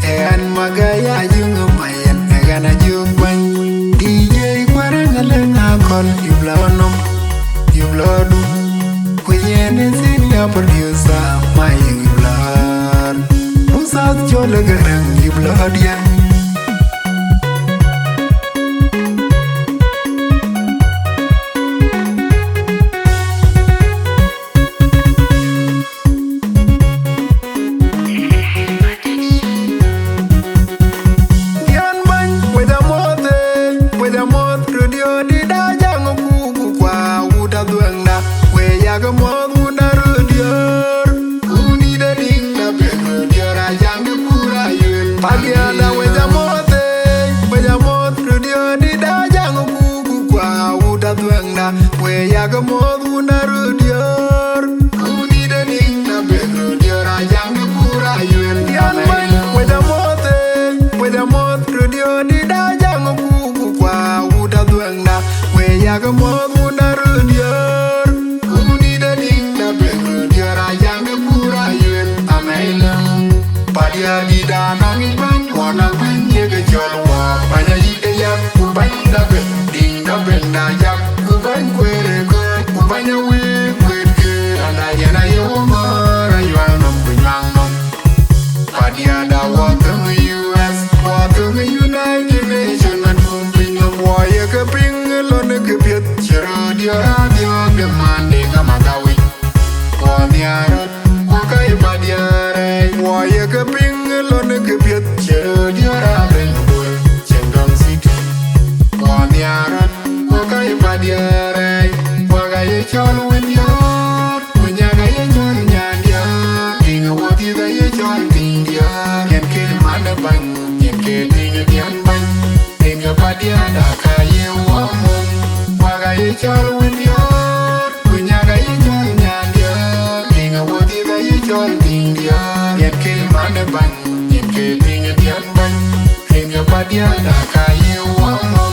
En magaya yung mayan nagana yung bang DJ parang alang akol yublanom yubladu kuyen senior producer mayang yublad usat jola garang yublad yan Pagiada wejamot rudio di dajang kuku kwa uda tuangna weyaga moduna rudior uni dening na be rudio rajang pura yuen yan ban wejamot rudio di dajang kuku kwa uda tuangna weyaga moduna rudior uni dening na be rudio rajang pura yuen amailang padia di danang iban wana banye ke jolwa banya ide yak kuban dabe ding dabe na yak kuban kwere ko banya we kwere ana yana yoma rayuan nom kunyang nom padia da water US water United Nations and pumping of wire ke ping lon ke piet chero dia radio de mande ngamagawi waniarot wakai padia waya ke ping lon ke piet chero dia raben boy chendong city waniarat wakai padia wagai chol wen yo punya gaya chol nyandia ing woti gaya chol tindia ken ke mana bang ken ke ting dian bang ing padia da kaye wamon wagai chol wen yo punya gaya chol nyandia ing woti gaya chol tindia ken ke mana bang ken ke ting dian bang ing padia da kaye wamon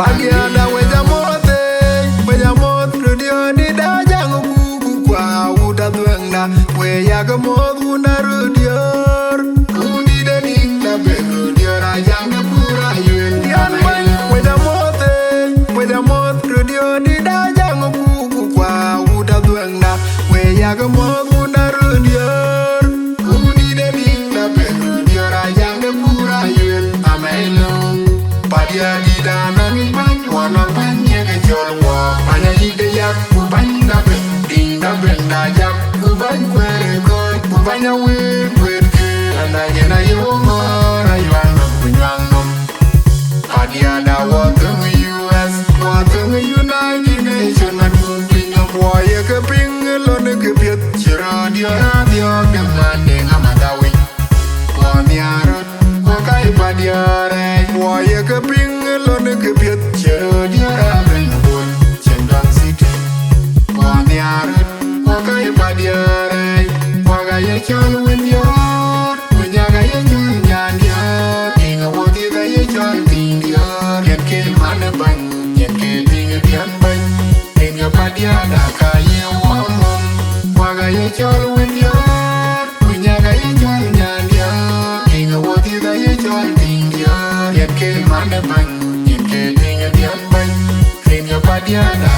Pagiada wejamot rudio di dajang kuku kwa uda tuangna weyaga moduna rudior uni dening na be rudio rajang pura yuen yan ban wejamot rudio di dajang kuku kwa uda tuangna weyaga moduna rudior uni dening na be rudio rajang pura yuen amailong padia di danang iban wana banye ke jolwa banya ide yak kuban dabe ding dabe na yak kuban kwere ko kubanya we kwere ana yana yoma rayuan nom kunyang nom padia da water US water United Nations and pumping of wire ke ping lon ke piet chero dia radio de mande ngamadawi waniarot wakai padia waya ke ping lon ke piet chero dia raben boy chendong city waniarot wakai padia wagai chol wen yo punya gaya chol nyandia ing woti gaya chol tindia ken ke mana bang ken ke ting dian bang ing padia da kaye wamon wagai chol wen yo punya gaya chol nyandia ing woti gaya chol tindia ken ke mana bang ken ke ting dian bang ing padia da